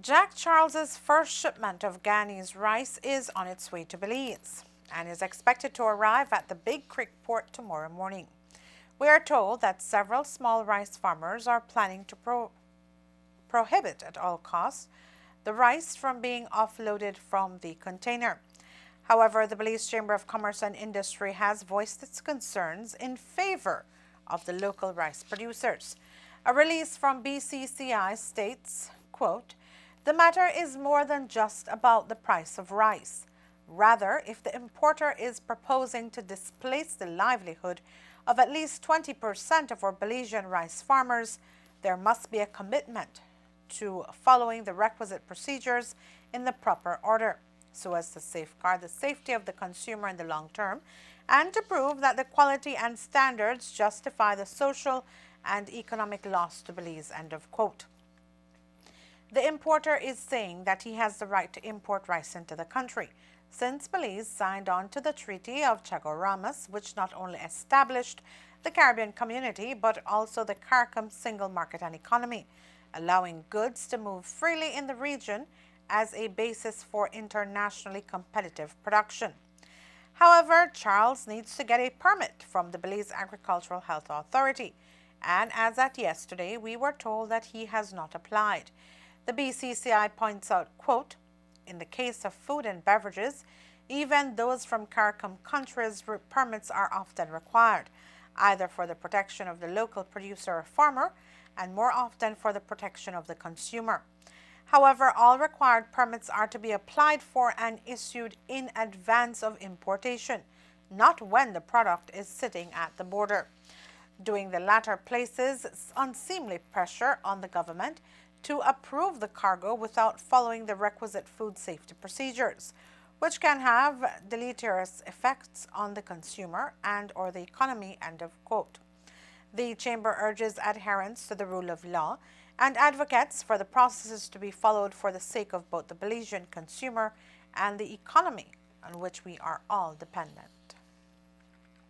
Jack Charles's first shipment of Ghanaian rice is on its way to Belize and is expected to arrive at the Big Creek port tomorrow morning. We are told that several small rice farmers are planning to prohibit at all costs the rice from being offloaded from the container. However, the Belize Chamber of Commerce and Industry has voiced its concerns in favor of the local rice producers. A release from BCCI states, quote, "The matter is more than just about the price of rice. Rather, if the importer is proposing to displace the livelihood of at least 20% of our Belizean rice farmers, there must be a commitment to following the requisite procedures in the proper order, so as to safeguard the safety of the consumer in the long term and to prove that the quality and standards justify the social and economic loss to Belize." End of quote. The importer is saying that he has the right to import rice into the country, since Belize signed on to the Treaty of Chaguaramas, which not only established the Caribbean community but also the CARICOM single market and economy, allowing goods to move freely in the region as a basis for internationally competitive production. However, Charles needs to get a permit from the Belize Agricultural Health Authority, and as at yesterday, we were told that he has not applied. The BCCI points out, quote, "In the case of food and beverages, even those from CARICOM countries, permits are often required, either for the protection of the local producer or farmer, and more often for the protection of the consumer. However, all required permits are to be applied for and issued in advance of importation, not when the product is sitting at the border. Doing the latter places unseemly pressure on the government to approve the cargo without following the requisite food safety procedures, which can have deleterious effects on the consumer and or the economy." End of quote. The Chamber urges adherence to the rule of law and advocates for the processes to be followed for the sake of both the Belizean consumer and the economy on which we are all dependent.